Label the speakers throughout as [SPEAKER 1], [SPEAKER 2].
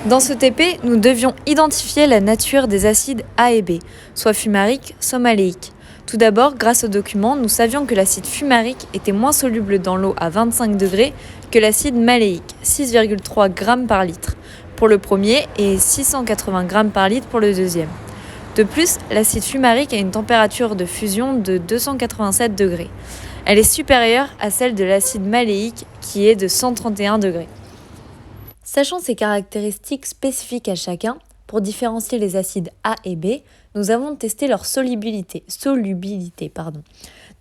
[SPEAKER 1] Dans ce TP, nous devions identifier la nature des acides A et B, soit fumariques, soit maléiques. Tout d'abord, grâce au document, nous savions que l'acide fumarique était moins soluble dans l'eau à 25 degrés que l'acide maléique, 6,3 g par litre pour le premier et 680 g par litre pour le deuxième. De plus, l'acide fumarique a une température de fusion de 287 degrés. Elle est supérieure à celle de l'acide maléique qui est de 131 degrés. Sachant ces caractéristiques spécifiques à chacun, pour différencier les acides A et B, nous avons testé leur solubilité.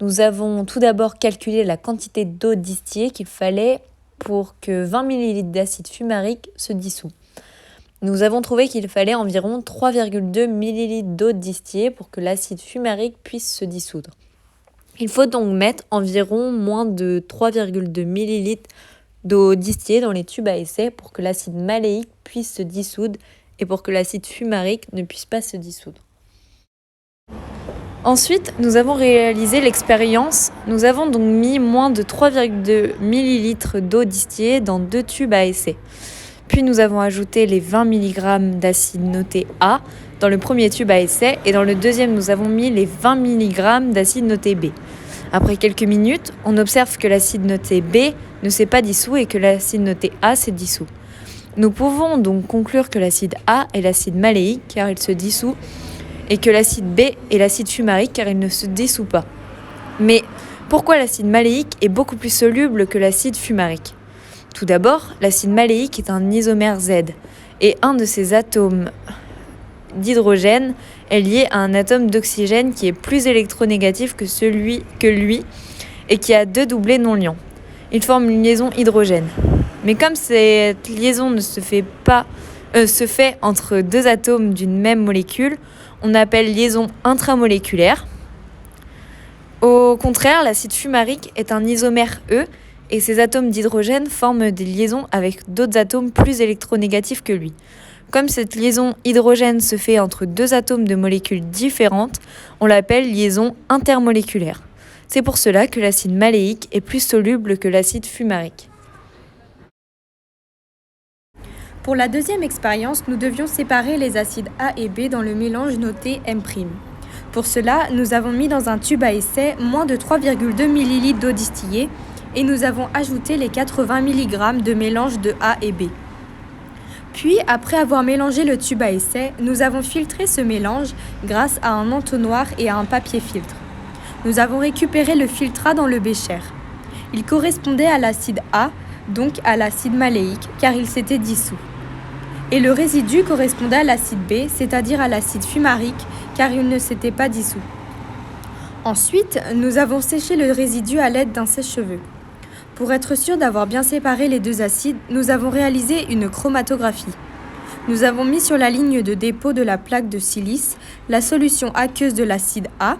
[SPEAKER 1] Nous avons tout d'abord calculé la quantité d'eau distillée qu'il fallait pour que 20 ml d'acide fumarique se dissout. Nous avons trouvé qu'il fallait environ 3,2 ml d'eau distillée pour que l'acide fumarique puisse se dissoudre. Il faut donc mettre environ moins de 3,2 ml d'eau distillée dans les tubes à essai pour que l'acide maléique puisse se dissoudre et pour que l'acide fumarique ne puisse pas se dissoudre. Ensuite, nous avons réalisé l'expérience. Nous avons donc mis moins de 3,2 ml d'eau distillée dans 2 tubes à essai. Puis nous avons ajouté les 20 mg d'acide noté A dans le premier tube à essai et dans le deuxième nous avons mis les 20 mg d'acide noté B. Après quelques minutes, on observe que l'acide noté B ne s'est pas dissous et que l'acide noté A s'est dissous. Nous pouvons donc conclure que l'acide A est l'acide maléique car il se dissout et que l'acide B est l'acide fumarique car il ne se dissout pas. Mais pourquoi l'acide maléique est beaucoup plus soluble que l'acide fumarique ? Tout d'abord, l'acide maléique est un isomère Z et un de ses atomes d'hydrogène est lié à un atome d'oxygène qui est plus électronégatif que lui et qui a 2 doublés non liants. Il forme une liaison hydrogène. Mais comme cette liaison se fait entre 2 atomes d'une même molécule, on appelle liaison intramoléculaire. Au contraire, l'acide fumarique est un isomère E et ces atomes d'hydrogène forment des liaisons avec d'autres atomes plus électronégatifs que lui. Comme cette liaison hydrogène se fait entre 2 atomes de molécules différentes, on l'appelle liaison intermoléculaire. C'est pour cela que l'acide maléique est plus soluble que l'acide fumarique.
[SPEAKER 2] Pour la deuxième expérience, nous devions séparer les acides A et B dans le mélange noté M'. Pour cela, nous avons mis dans un tube à essai moins de 3,2 ml d'eau distillée et nous avons ajouté les 80 mg de mélange de A et B. Puis, après avoir mélangé le tube à essai, nous avons filtré ce mélange grâce à un entonnoir et à un papier filtre. Nous avons récupéré le filtrat dans le bécher. Il correspondait à l'acide A, donc à l'acide maléique, car il s'était dissous. Et le résidu correspondait à l'acide B, c'est-à-dire à l'acide fumarique, car il ne s'était pas dissous. Ensuite, nous avons séché le résidu à l'aide d'un sèche-cheveux. Pour être sûr d'avoir bien séparé les 2 acides, nous avons réalisé une chromatographie. Nous avons mis sur la ligne de dépôt de la plaque de silice la solution aqueuse de l'acide A,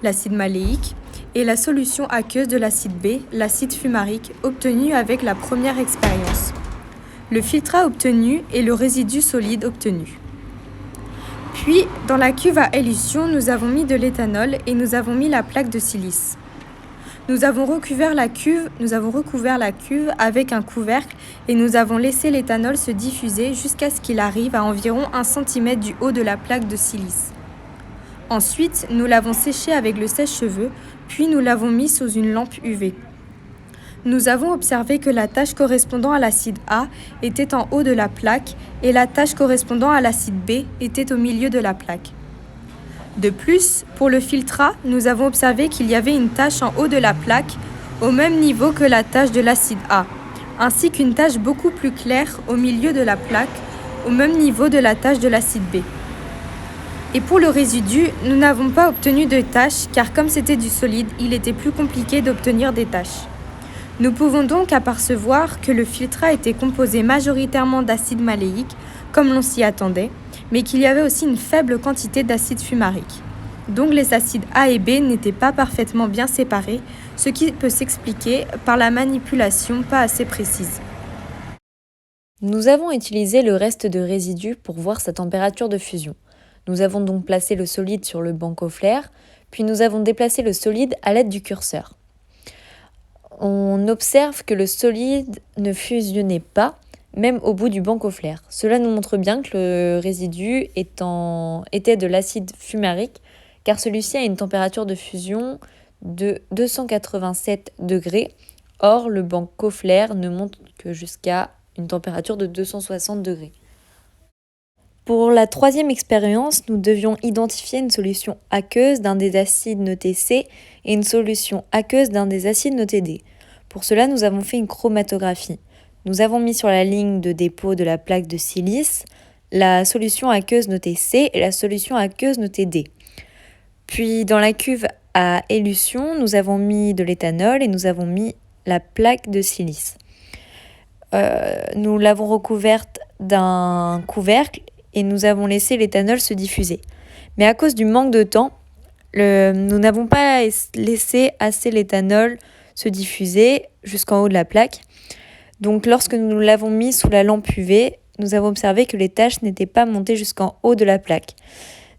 [SPEAKER 2] l'acide maléique, et la solution aqueuse de l'acide B, l'acide fumarique, obtenue avec la première expérience. Le filtrat obtenu et le résidu solide obtenu. Puis, dans la cuve à élution, nous avons mis de l'éthanol et nous avons mis la plaque de silice. Nous avons recouvert la cuve avec un couvercle et nous avons laissé l'éthanol se diffuser jusqu'à ce qu'il arrive à environ 1 cm du haut de la plaque de silice. Ensuite, nous l'avons séché avec le sèche-cheveux, puis nous l'avons mis sous une lampe UV. Nous avons observé que la tache correspondant à l'acide A était en haut de la plaque et la tache correspondant à l'acide B était au milieu de la plaque. De plus, pour le filtrat, nous avons observé qu'il y avait une tache en haut de la plaque au même niveau que la tache de l'acide A, ainsi qu'une tache beaucoup plus claire au milieu de la plaque, au même niveau de la tache de l'acide B. Et pour le résidu, nous n'avons pas obtenu de taches car comme c'était du solide, il était plus compliqué d'obtenir des taches. Nous pouvons donc apercevoir que le filtrat était composé majoritairement d'acide maléique, comme l'on s'y attendait, mais qu'il y avait aussi une faible quantité d'acide fumarique. Donc les acides A et B n'étaient pas parfaitement bien séparés, ce qui peut s'expliquer par la manipulation pas assez précise.
[SPEAKER 1] Nous avons utilisé le reste de résidus pour voir sa température de fusion. Nous avons donc placé le solide sur le banc au flair, puis nous avons déplacé le solide à l'aide du curseur. On observe que le solide ne fusionnait pas, même au bout du banc au flair. Cela nous montre bien que le résidu était de l'acide fumarique, car celui-ci a une température de fusion de 287 degrés. Or, le banc au flair ne monte que jusqu'à une température de 260 degrés. Pour la troisième expérience, nous devions identifier une solution aqueuse d'un des acides notés C et une solution aqueuse d'un des acides notés D. Pour cela, nous avons fait une chromatographie. Nous avons mis sur la ligne de dépôt de la plaque de silice la solution aqueuse notée C et la solution aqueuse notée D. Puis dans la cuve à élution, nous avons mis de l'éthanol et nous avons mis la plaque de silice. Nous l'avons recouverte d'un couvercle et nous avons laissé l'éthanol se diffuser. Mais à cause du manque de temps, nous n'avons pas laissé assez l'éthanol se diffuser jusqu'en haut de la plaque. Donc lorsque nous l'avons mis sous la lampe UV, nous avons observé que les taches n'étaient pas montées jusqu'en haut de la plaque.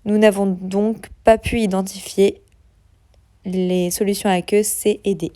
[SPEAKER 1] Nous n'avons donc pas pu identifier les solutions aqueuses C et D.